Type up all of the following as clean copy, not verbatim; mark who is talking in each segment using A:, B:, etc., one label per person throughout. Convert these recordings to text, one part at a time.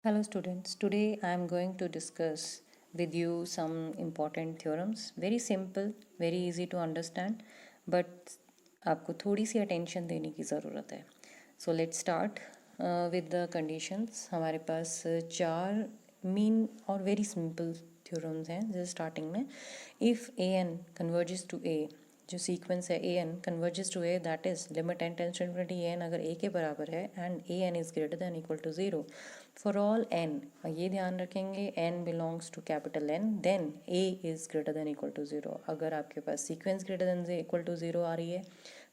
A: Hello students, today I am going to discuss with you some important theorems. Very simple, very easy to understand, but आपको थोड़ी सी attention देने की ज़रूरत है. So let's start with the conditions. हमारे पास चार mean और very simple theorems हैं जैसे starting में. If an converges to A, जो सीक्वेंस है a n converges to a that is limit n tends to infinity a n अगर a के बराबर है and a n is greater than equal to zero for all n, ये ध्यान रखेंगे n belongs to capital N then a is greater than equal to zero. अगर आपके पास sequence greater than equal to zero आ रही है,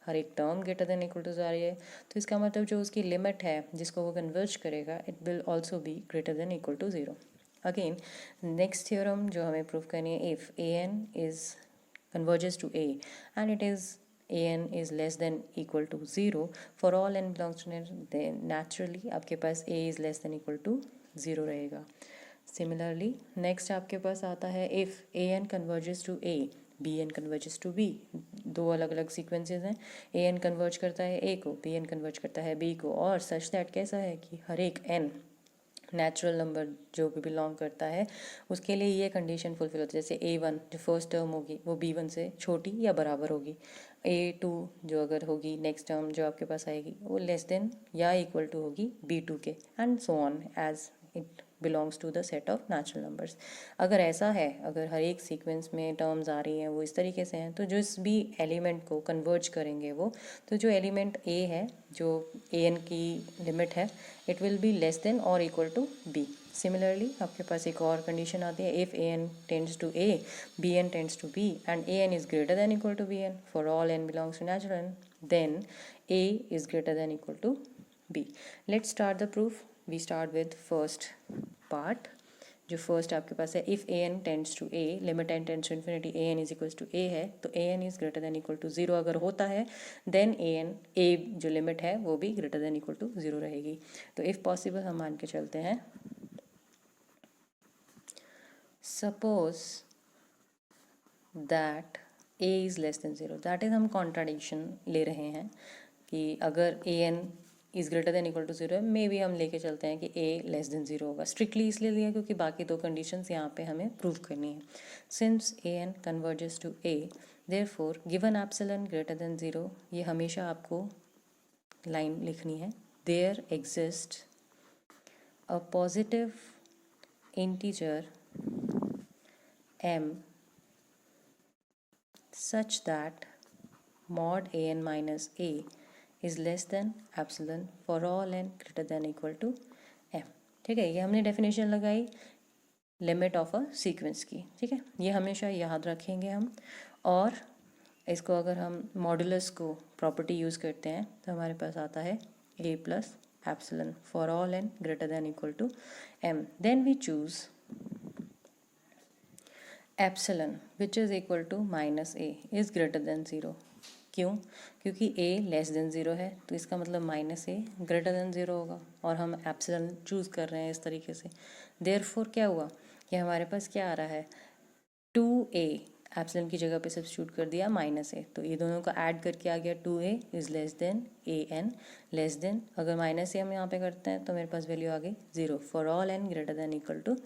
A: हर एक term greater than equal to आ रही है, तो इसका मतलब जो उसकी लिमिट है जिसको वो कन्वर्ज करेगा it will also be greater than equal to zero. Again next theorem जो हमें प्रूव करनी है, if a n is converges to A and it is an is less than equal to 0 for all n belongs to n, then naturally आपके पास A is less than equal to 0 रहेगा. Similarly next आपके पास आता है if an converges to A, bn converges to B. दो अलग अलग sequences हैं, an converge करता है A को, bn कन्वर्ज करता है B को, और सच दैट कैसा है कि हर एक n नेचुरल नंबर जो भी बिलोंग करता है उसके लिए ये कंडीशन फुलफिल होती है. जैसे A1 जो फर्स्ट टर्म होगी वो B1 से छोटी या बराबर होगी, A2 जो अगर होगी नेक्स्ट टर्म जो आपके पास आएगी वो लेस देन या इक्वल टू होगी B2 के, and so on as it belongs to the set of natural numbers. अगर ऐसा है, अगर हर एक सीक्वेंस में टर्म्स आ रही हैं वो इस तरीके से हैं, तो जिस भी एलिमेंट को कन्वर्ज करेंगे वो, तो जो एलिमेंट A है, जो an की लिमिट है, it will be less than और इक्वल टू b. सिमिलरली आपके पास एक और कंडीशन आती है, if an tends to a, bn tends to b and an is greater than equal to bn for all n belongs to natural n, then a is greater than equal to b. Let's start the proof. We start with first part. जो first आपके पास है, if a n tends to a, limit n tends to infinity a n is equals to a है, तो a n is greater than equal to zero अगर होता है then a N, ए जो लिमिट है वो भी greater than equal to zero रहेगी. तो इफ़ पॉसिबल हम मान के चलते हैं, suppose that a is less than zero, that is हम कॉन्ट्राडिक्शन ले रहे हैं कि अगर a n is greater than equal to zero, maybe हम लेके चलते हैं कि ए लेस देन ज़ीरो होगा. स्ट्रिक्टली इसलिए लिया क्योंकि बाकी दो कंडीशंस यहाँ पे हमें प्रूव करनी है. Since a n converges to a, therefore given epsilon greater than zero, ये हमेशा आपको लाइन लिखनी है, there exist a positive integer m such that mod a n minus a is less than epsilon for all n greater than equal to m. ठीक है, ये हमने definition लगाई लिमिट ऑफ अ सीक्वेंस की. ठीक है, ये हमेशा याद रखेंगे हम. और इसको अगर हम मॉडुलस को प्रॉपर्टी यूज़ करते हैं तो हमारे पास आता है a plus epsilon for all n greater than equal to m. Then we choose epsilon which is equal to minus a is greater than zero. क्यों? क्योंकि a लेस देन ज़ीरो है, तो इसका मतलब माइनस ए ग्रेटर देन ज़ीरो होगा, और हम epsilon choose कर रहे हैं इस तरीके से. देयरफॉर क्या हुआ कि हमारे पास क्या आ रहा है, 2a एप्सिलॉन की जगह पे सब्स्टिट्यूट कर दिया माइनस ए, तो ये दोनों को ऐड करके आ गया 2a is less than a n less than, अगर माइनस ए हम यहाँ पे करते हैं तो मेरे पास वैल्यू आ गई zero for all n greater than equal to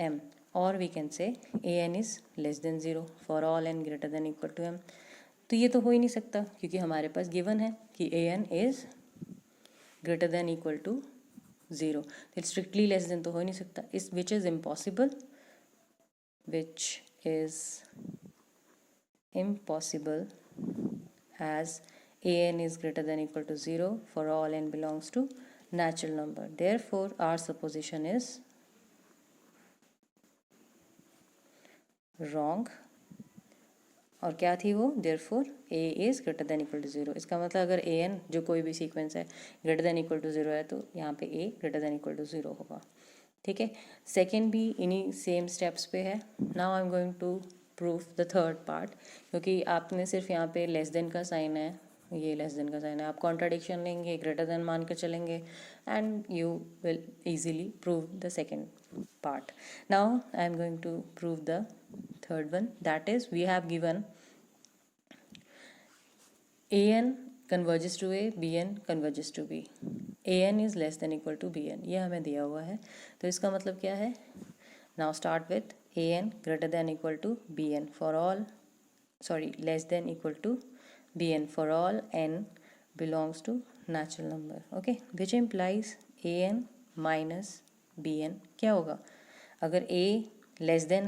A: m. और we can say a n is less than zero for all n greater than equal to m. तो ये तो हो ही नहीं सकता क्योंकि हमारे पास गिवन है कि a n is greater than equal to zero, तो स्ट्रिक्टली लेस देन तो हो ही नहीं सकता. इस which is impossible, which is impossible as an is greater than equal to 0 for all n belongs to natural number. Therefore our supposition is wrong. और क्या थी वो, therefore a is greater than equal to 0. इसका मतलब अगर a n जो कोई भी सीक्वेंस है greater than equal to 0 है तो यहाँ पे a greater than equal to 0 होगा. ठीक है, सेकेंड भी इन्हीं सेम स्टेप्स पे है. Now I am going to proof the third part. क्योंकि आपने सिर्फ यहाँ पे लेस देन का साइन है, ये लेस देन का साइन है, आप कॉन्ट्राडिक्शन लेंगे, ग्रेटर देन मान कर चलेंगे, and you will easily prove the second part. Now I am going to prove the third one, that is we have given an converges to a, b n converges to b, a n is less than equal to b n, ये हमें दिया हुआ है। तो इसका मतलब क्या है, now start with a n greater than equal to b n for all, sorry less than equal to b n for all n belongs to natural number, okay, which implies a n minus b n क्या होगा, अगर a less than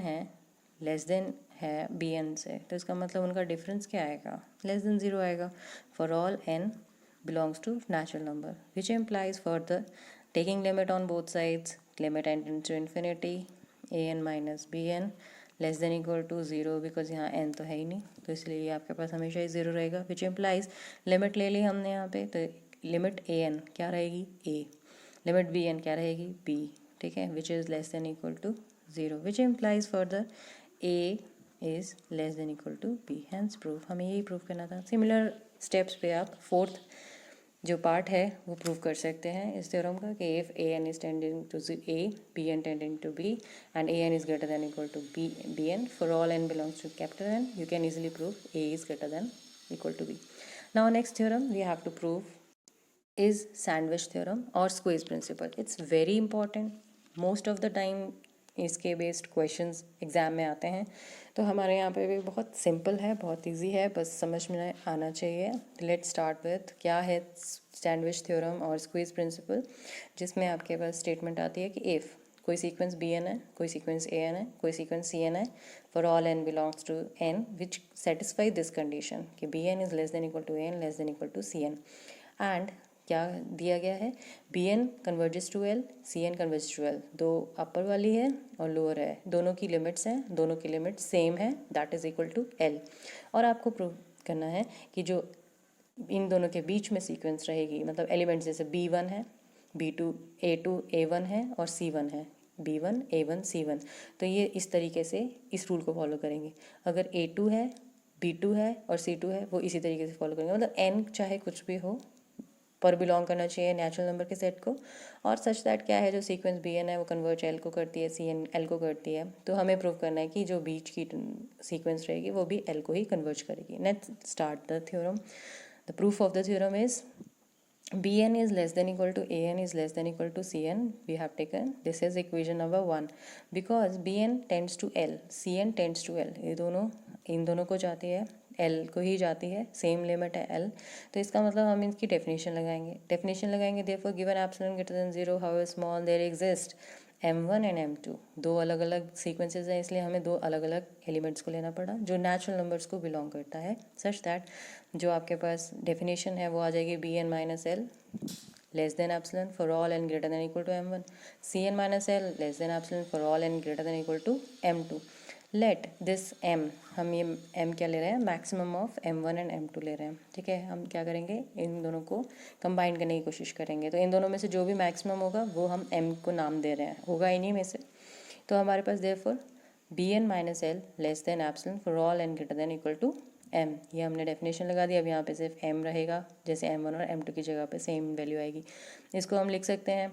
A: है b n से, तो इसका मतलब उनका difference क्या आएगा, लेस देन ज़ीरो आएगा। For all n belongs to natural number which implies further taking limit on both sides, limit n tends to infinity, a n minus b n less than equal to zero, because यहाँ n तो है ही नहीं, तो इसलिए ये आपके पास हमेशा ही zero रहेगा। विच इम्प्लाइज लिमिट ले ली हमने यहाँ पे, तो लिमिट ए एन क्या रहेगी, ए, लिमिट बी एन क्या रहेगी, बी, ठीक है, which is less than equal to zero, which implies further a is less than equal to b, hence proof, हमें यही प्रूफ करना था। सिमिलर स्टेप्स पे आप फोर्थ जो पार्ट है वो प्रूव कर सकते हैं इस थ्योरम का, कि if a n is tending to a, b n tending to b, and a n is greater than equal to b n for all n belongs to capital N, you can easily prove a is greater than equal to b. Now next theorem we have to prove is sandwich theorem और squeeze principle. It's very important, most of the time इसके based questions exam में आते हैं, तो हमारे यहाँ पे भी बहुत सिंपल है, बहुत इजी है, बस समझ में आना चाहिए। लेट्स स्टार्ट विथ क्या है सैंडविच थ्योरम और स्क्वीज प्रिंसिपल, जिसमें आपके पास स्टेटमेंट आती है कि इफ़ कोई सीक्वेंस बी एन है, कोई सीक्वेंस ए एन है, कोई सीक्वेंस सी एन है, for all n belongs to n which satisfy this condition कि b n is less than equal to n less than equal to c n, and क्या दिया गया है, b n converges to l, c n converges to l, दो upper वाली है और lower है, दोनों की लिमिट्स हैं, दोनों की लिमिट सेम है, that is equal to l. और आपको प्रूव करना है कि जो इन दोनों के बीच में सीक्वेंस रहेगी, मतलब एलिमेंट्स जैसे बी वन है, बी टू ए वन है और सी वन है, बी वन ए वन सी वन, तो ये इस तरीके से इस रूल को फॉलो करेंगे। अगर ए टू है, बी टू है और सी टू है, वो इसी तरीके से फॉलो करेंगे, मतलब एन चाहे कुछ भी हो पर बिलोंग करना चाहिए नेचुरल नंबर के सेट को, और सच दैट क्या है, जो सीक्वेंस बी एन है वो कन्वर्ज एल को करती है, सी एन एल को करती है, तो हमें प्रूव करना है कि जो बीच की सीक्वेंस रहेगी वो भी एल को ही कन्वर्ज करेगी। Let's start the theorem. The proof of the theorem is bn is less than equal to an is less than equal to cn. We have taken this is equation number 1 because bn tends to l, cn tends to l, ये दोनों इन दोनों को जाती है, l को ही जाती है, same limit है l, तो इसका मतलब हम इसकी डेफिनेशन लगाएंगे therefore given epsilon greater than 0 however small there exist m1 and m2, दो अलग अलग सीक्वेंसेस हैं, इसलिए हमें दो अलग अलग एलिमेंट्स को लेना पड़ा जो नेचुरल नंबर्स को बिलोंग करता है, सच दैट जो आपके पास डेफिनेशन है वो आ जाएगी b n minus l less than epsilon for all n greater than equal to m1, c n minus l less than epsilon for all n greater than equal to m2। Let this m, हम ये m क्या ले रहे हैं, maximum of m1 and m2 ले रहे हैं, ठीक है। हम क्या करेंगे, इन दोनों को कंबाइन करने की कोशिश करेंगे, तो इन दोनों में से जो भी मैक्सिमम होगा वो हम m को नाम दे रहे हैं, होगा इन्हीं में से, तो हमारे पास therefore b n minus l less than epsilon for all n greater than equal to m, ये हमने डेफिनेशन लगा दी। अब यहाँ पे सिर्फ m रहेगा, जैसे m1 और m2 की जगह पे सेम वैल्यू आएगी, इसको हम लिख सकते हैं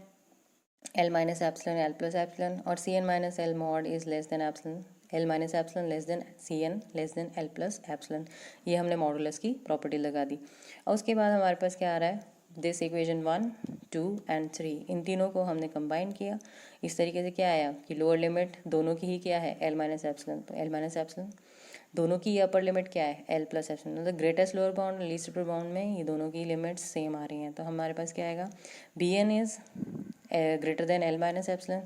A: l minus epsilon l plus epsilon, और c n minus l mod is less than epsilon l minus epsilon less than c n less than l plus epsilon, ये हमने मॉडुलस की प्रॉपर्टी लगा दी। और उसके बाद हमारे पास क्या आ रहा है, दिस इक्वेशन 1 2 एंड 3, इन तीनों को हमने कंबाइन किया, इस तरीके से क्या आया कि लोअर लिमिट दोनों की ही क्या है, एल माइनस एप्सिलॉन, तो एल माइनस एप्सिलॉन, दोनों की अपर लिमिट क्या है, एल प्लस एप्सिलॉन, मतलब greatest lower bound least upper bound में ये दोनों की लिमिट्स सेम आ रही हैं, तो हमारे पास क्या आएगा, b n is greater than l minus epsilon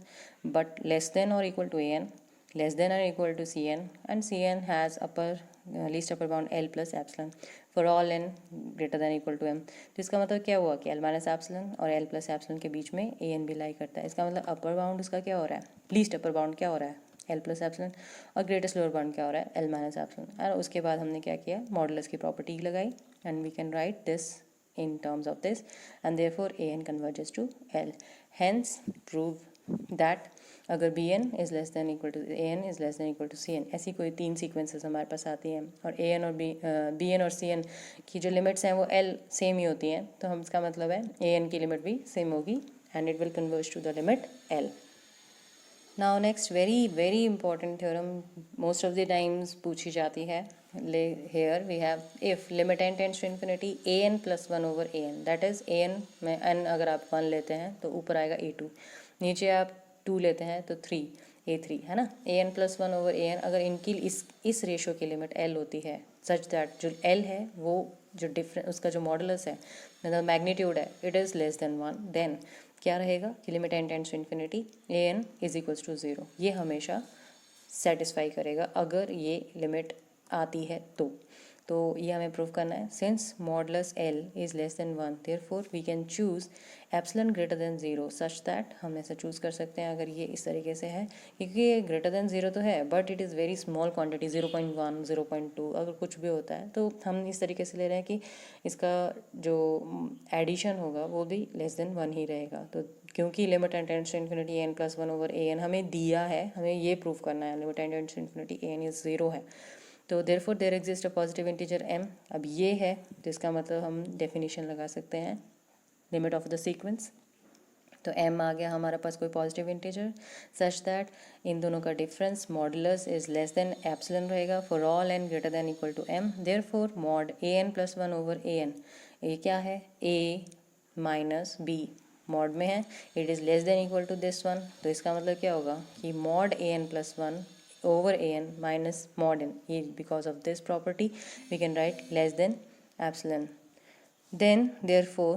A: but less than और equal to a n, less than or equal to Cn, and Cn has least upper bound L plus epsilon for all n greater than equal to m। तो इसका मतलब क्या हुआ कि L minus epsilon और L plus epsilon के बीच में An भी लाई करता है, इसका मतलब अपर बाउंड उसका क्या हो रहा है, लीस्ट अपर बाउंड क्या हो रहा है L प्लस एप्सिलॉन, और ग्रेटेस्ट लोअर बाउंड क्या हो रहा है, L माइनस एप्सिलॉन। और उसके बाद हमने क्या किया, मॉडुलस की प्रॉपर्टी लगाई, and we can write this in terms of this, and therefore an converges to L, hence prove that अगर b n is less than equal to a n is less than equal to c n, ऐसी कोई तीन sequences हमारे पास आती हैं और a n और बी एन और सी एन की जो लिमिट्स हैं वो एल सेम ही होती हैं, तो हम इसका मतलब है ए एन की लिमिट भी सेम होगी and it will converge to the limit l. Now next very important theorem, most of the times पूछी जाती है. Here we have if limit n tends to infinity an plus one over a n, that is a n में n अगर आप 1 लेते हैं तो ऊपर आएगा a2, नीचे आप 2 लेते हैं तो 3 a3 है ना. an plus one over a n अगर इनकी इस रेशो की लिमिट l होती है सच दैट जो l है वो जो डिफरेंस उसका जो मॉडुलस है मतलब मैग्नीट्यूड है it is less than 1, then क्या रहेगा कि limit n tends to infinity a n is equals to 0. ये हमेशा सेटिस्फाई करेगा अगर ये लिमिट आती है तो ये हमें प्रूव करना है. Since modulus l is less than 1 therefore we can choose epsilon greater than 0 such that हम ऐसा चूज़ कर सकते हैं अगर ये इस तरीके से है, क्योंकि ये ग्रेटर देन 0 तो है but it is very small quantity 0.1 0.2 अगर कुछ भी होता है तो हम इस तरीके से ले रहे हैं कि इसका जो एडिशन होगा वो भी लेस देन 1 ही रहेगा. तो क्योंकि limit n tends to infinity n plus one over a n हमें दिया है, हमें ये प्रूव करना है limit n tends to infinity a n is 0 है. तो therefore there exist a positive integer m. अब ये है तो इसका मतलब हम डेफिनेशन लगा सकते हैं लिमिट ऑफ द सीक्वेंस. तो m आ गया हमारे पास कोई पॉजिटिव इंटीजर सच दैट इन दोनों का difference modulus is less than epsilon रहेगा for all n greater than equal to m. Therefore mod a n plus one over a n, ये क्या है a माइनस b मॉड में है, it is less than equal to this one. तो इसका मतलब क्या होगा कि mod a n plus one over an minus mod n, because of this property we can write less than epsilon. Then therefore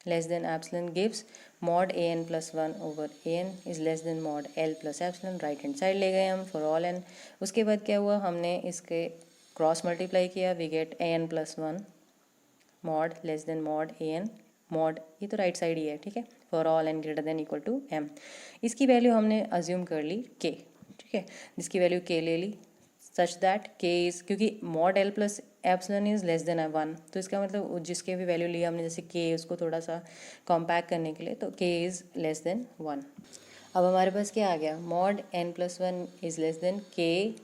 A: less than epsilon gives mod an plus 1 over an is less than mod l plus epsilon. Right hand side ले गए हम for all n. उसके बाद क्या हुआ, हमने इसके cross multiply किया, we get an plus 1 mod less than mod an mod, ये तो राइट साइड ही है ठीक है, for all n greater than equal to m. इसकी वैल्यू हमने अज्यूम कर ली k, ठीक है, जिसकी वैल्यू k ले ली सच दैट k इज़, क्योंकि mod l plus epsilon is less than 1 तो इसका मतलब जिसके भी वैल्यू लिया हमने जैसे k उसको थोड़ा सा कॉम्पैक्ट करने के लिए, तो k इज़ लेस देन 1. अब हमारे पास क्या आ गया, mod n plus one is less than k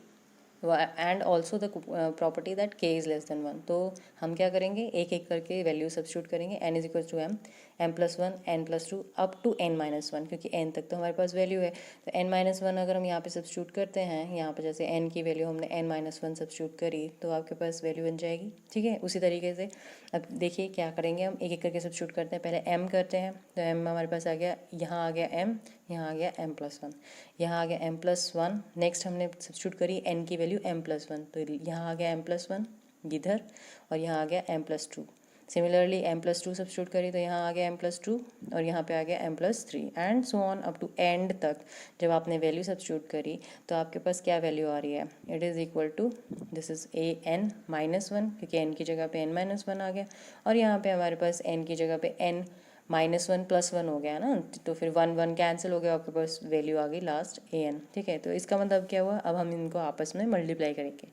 A: and also the property that k is less than 1. तो हम क्या करेंगे, एक एक करके वैल्यू सब्स्टिट्यूट करेंगे. n is equal to m plus one n plus two up to n minus one, क्योंकि n तक तो हमारे पास वैल्यू है. तो n माइनस वन अगर हम यहाँ पे सब्स्टिट्यूट करते हैं, यहाँ पे जैसे n की वैल्यू हमने n माइनस वन सब्स्टिट्यूट करी तो आपके पास वैल्यू बन जाएगी. ठीक है, उसी तरीके से अब देखिए क्या करेंगे, हम एक एक करके सब्स्टिट्यूट करते हैं. पहले m करते हैं तो m हमारे पास आ गया, यहाँ आ गया m, यहाँ आ गया m प्लस वन, यहाँ आ गया m प्लस वन. नेक्स्ट हमने सब्स्टिट्यूट करी n की वैल्यू m प्लस वन, तो यहाँ आ गया m प्लस वन इधर, और यहाँ आ गया m plus two. Similarly m plus two substitute करी तो यहाँ आ गया m प्लस टू, और यहाँ पे आ गया m plus three, and so on up to n तक. जब आपने वैल्यू सब्स्टिट्यूट करी तो आपके पास क्या वैल्यू आ रही है, it is equal to this is a n minus one, क्योंकि n की जगह पे n माइनस वन आ गया, और यहाँ पे हमारे पास n की जगह पे n minus one plus one हो गया ना, तो फिर वन वन कैंसिल हो गया, आपके पास वैल्यू आ गई लास्ट ए एन. ठीक है, तो इसका मतलब क्या हुआ, अब हम इनको आपस में मल्टीप्लाई करेंगे,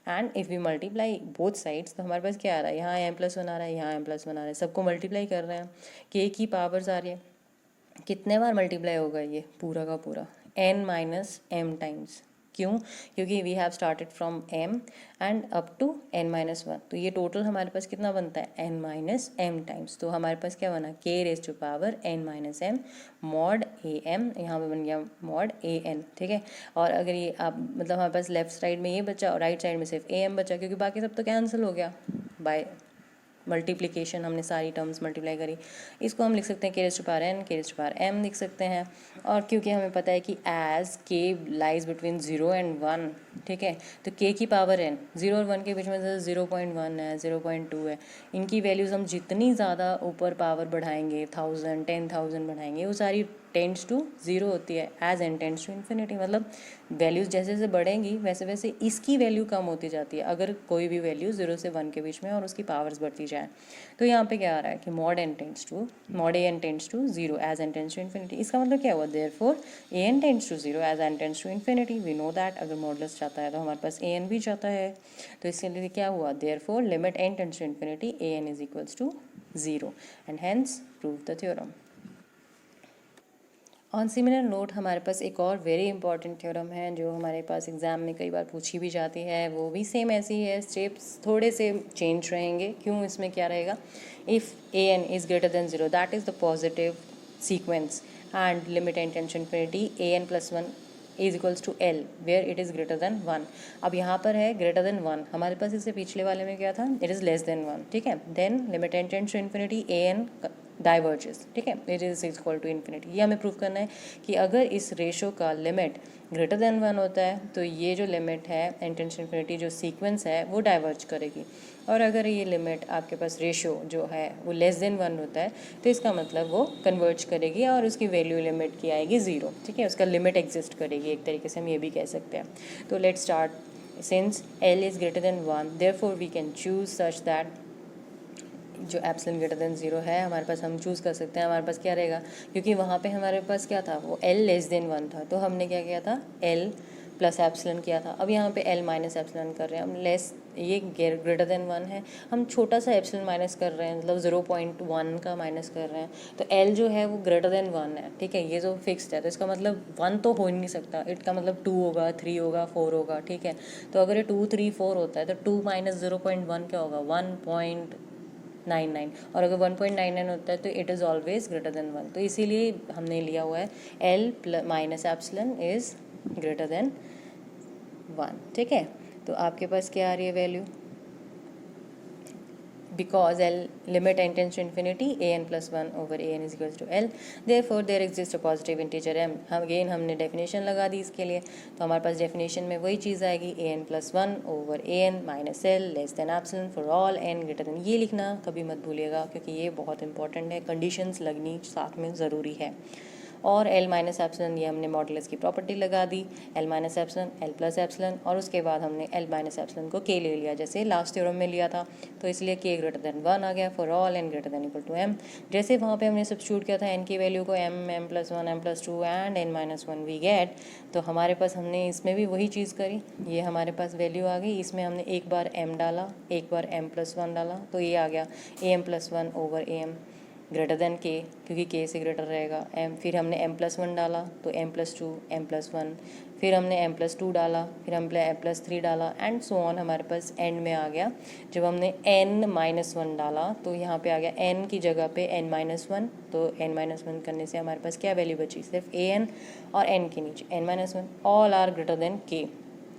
A: and if we multiply both sides तो हमारे पास क्या आ रहा है, यहाँ एम प्लस वन आ रहा है, यहाँ एम प्लस वन आ रहा है, सबको मल्टीप्लाई कर रहे हैं, के की पावर्स आ रही है. कितने बार मल्टीप्लाई होगा ये पूरा का पूरा, n माइनस एम टाइम्स. क्यों, क्योंकि we have started from m and up to n minus one, तो ये टोटल हमारे पास कितना बनता है, n माइनस एम टाइम्स. तो हमारे पास क्या बना, k raise to power n minus m mod a m, यहाँ पे बन गया मॉड ए एन. ठीक है, और अगर ये आप मतलब हमारे पास लेफ्ट साइड में ये बचा और राइट साइड में सिर्फ ए एम बचा, क्योंकि बाकी सब तो कैंसिल हो गया बाय मल्टीप्लिकेशन, हमने सारी टर्म्स मल्टीप्लाई करी. इसको हम लिख सकते हैं के रेज टू पावर एन, के रेज टू पावर एम लिख सकते हैं. और क्योंकि हमें पता है कि एज के लाइज बिटवीन 0 एंड 1, ठीक है, तो के की पावर एन 0 और 1 के बीच में जैसे 0.1 है, 0.2 है, इनकी वैल्यूज़ हम जितनी ज़्यादा ऊपर पावर बढ़ाएंगे, 1000 10,000 बढ़ाएंगे, वो सारी टेंड्स टू ज़ीरो होती है as n tends to infinity. मतलब वैल्यूज़ जैसे जैसे बढ़ेंगी वैसे वैसे इसकी वैल्यू कम होती जाती है, अगर कोई भी वैल्यू 0 से 1 के बीच में और उसकी पावर्स बढ़ती जाए. तो यहाँ पे क्या आ रहा है कि mod n tends to zero as n tends to infinity. इसका मतलब क्या हुआ, therefore a n tends to zero as n tends to infinity. We know that अगर मॉडुलस जाता है तो हमारे पास ए एन भी जाता है, तो इसके लिए क्या हुआ, therefore limit n tends to infinity a n is equals to zero, and hence prove the theorem. On similar note हमारे पास एक और वेरी इंपॉर्टेंट थ्योरम है जो हमारे पास एग्जाम में कई बार पूछी भी जाती है, वो भी सेम ऐसी है, स्टेप्स थोड़े से चेंज रहेंगे. क्यों, इसमें क्या रहेगा, if a n is greater than zero that is the positive sequence and limit n tends to infinity an plus 1 is equals to l where it is greater than 1। अब यहाँ पर है ग्रेटर देन 1, हमारे पास इससे पिछले वाले में क्या था, इट इज़ लेस देन 1, ठीक है। Then limit n tends to infinity a n diverges, ठीक है, it is equal to infinity. ये हमें प्रूव करना है कि अगर इस रेशो का लिमिट ग्रेटर देन 1 होता है तो ये जो लिमिट है n टेंड्स टू इन्फिनिटी जो सीक्वेंस है वो डाइवर्ज करेगी, और अगर ये लिमिट आपके पास रेशो जो है वो लेस देन 1 होता है तो इसका मतलब वो कन्वर्ज करेगी और उसकी वैल्यू लिमिट की आएगी 0, ठीक है, उसका लिमिट एग्जिस्ट करेगी, एक तरीके से हम ये भी कह सकते हैं। तो let's start. Since l is greater than 1 therefore we can choose such that जो एप्सिलॉन ग्रेटर देन 0 है हमारे पास, हम चूज़ कर सकते हैं हमारे पास क्या रहेगा, क्योंकि वहाँ पे हमारे पास क्या था, वो l लेस देन 1 था, तो हमने क्या किया था, l प्लस एप्सिलॉन किया था। अब यहाँ पे l माइनस एप्सिलॉन कर रहे हैं हम, लेस ये ग्रेटर देन 1 है, हम छोटा सा एप्सिलॉन माइनस कर रहे हैं, मतलब 0.1 का माइनस कर रहे हैं, तो l जो है वो ग्रेटर देन 1 है, ठीक है, ये जो फिक्स्ड है, तो इसका मतलब 1 तो हो ही नहीं सकता, इसका मतलब 2 होगा, 3 होगा, 4 होगा, ठीक है। तो अगर ये 2, 3, 4 होता है तो 2 माइनस 0.1 क्या होगा, 1.99, और अगर 1.99 होता है तो it is always greater than 1, तो इसीलिए हमने लिया हुआ है l minus epsilon is greater than 1, ठीक है। तो आपके पास क्या आ रही है value, because L limit n tends to infinity an plus 1 over an is equals to L, therefore there exists a positive integer m। हम अगेन हमने डेफिनेशन लगा दी इसके लिए, तो हमारे पास डेफिनेशन में वही चीज़ आएगी an plus 1 over an minus L less than epsilon for all n greater then. ये लिखना कभी मत भूलिएगा क्योंकि ये बहुत इंपॉर्टेंट है, कंडीशंस लगनी साथ में ज़रूरी है। और l माइनस एप्सिलॉन ये हमने मॉडुलस की प्रॉपर्टी लगा दी, l minus epsilon l plus epsilon, और उसके बाद हमने l माइनस एप्सिलॉन को k ले लिया जैसे लास्ट थ्योरम में लिया था, तो इसलिए k ग्रेटर देन 1 आ गया for all n greater than equal to m। जैसे वहाँ पे हमने सब्स्टिट्यूट किया था n की वैल्यू को m, m plus 1, m plus 2 and n minus 1 we get, तो हमारे पास हमने इसमें भी वही चीज़ करी, ये हमारे पास वैल्यू आ गई, इसमें हमने एक बार m डाला, एक बार m प्लस 1 डाला, तो ये आ गया am plus 1 over am greater than k, क्योंकि k से ग्रेटर रहेगा m, फिर हमने m प्लस 1 डाला तो m प्लस 2, m प्लस 1, फिर हमने m प्लस 2 डाला, फिर हमने m प्लस 3 डाला एंड सो ऑन। हमारे पास एंड में आ गया जब हमने n माइनस 1 डाला तो यहाँ पे आ गया n की जगह पे n माइनस 1, तो n माइनस 1 करने से हमारे पास क्या वैल्यू बची, सिर्फ an और n के नीचे n minus 1, all are greater than k।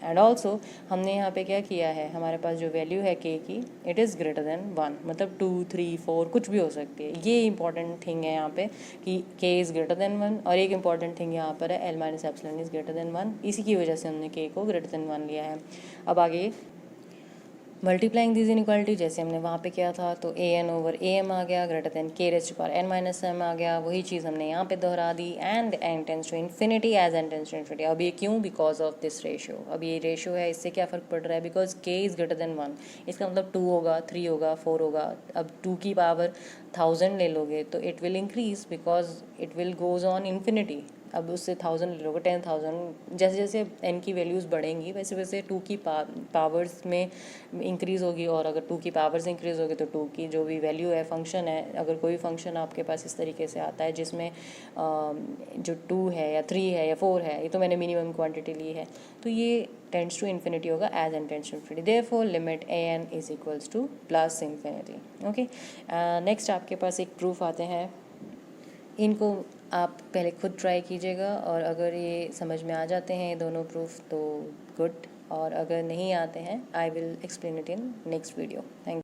A: And also हमने यहाँ पे क्या किया है, हमारे पास जो वैल्यू है k की, इट इज़ ग्रेटर देन 1, मतलब 2, 3, 4 कुछ भी हो सकती है। ये इंपॉर्टेंट थिंग है यहाँ पे कि k इज़ ग्रेटर देन 1, और एक इंपॉर्टेंट थिंग यहाँ पर है l minus epsilon is greater than 1, इसी की वजह से हमने k को ग्रेटर देन 1 लिया है। अब आगे मल्टीप्लाइंग दिस इनइक्वालिटी जैसे हमने वहाँ पे किया था, तो an ओवर am आ गया greater than k raise to power n minus m आ गया, वही चीज़ हमने यहाँ पे दोहरा दी, and n tends to infinity as n tends to infinity. अब ये क्यों, बिकॉज ऑफ दिस रेशियो। अब ये रेशियो है, इससे क्या फ़र्क पड़ रहा है, because k is greater than 1, इसका मतलब 2 होगा, 3 होगा, 4 होगा। अब 2 की पावर 1000 ले लोगे तो it will increase because it will goes on infinity. अब उससे 1000 ले लोगे, 10,000, जैसे जैसे n की वैल्यूज़ बढ़ेंगी वैसे वैसे 2 की पावर्स में इंक्रीज़ होगी, और अगर 2 की पावर्स इंक्रीज़ होगी तो 2 की जो भी वैल्यू है, फंक्शन है, अगर कोई फंक्शन आपके पास इस तरीके से आता है जिसमें जो 2 है या 3 है या 4 है, ये तो मैंने मिनिमम क्वांटिटी ली है, तो ये टेंड्स टू इन्फिनिटी होगा as n tends to infinity, therefore limit an is equals to plus infinity. Okay, next आपके पास एक प्रूफ आते हैं, इनको आप पहले खुद ट्राई कीजिएगा, और अगर ये समझ में आ जाते हैं दोनों प्रूफ तो गुड, और अगर नहीं आते हैं I will explain it in next video. Thank you.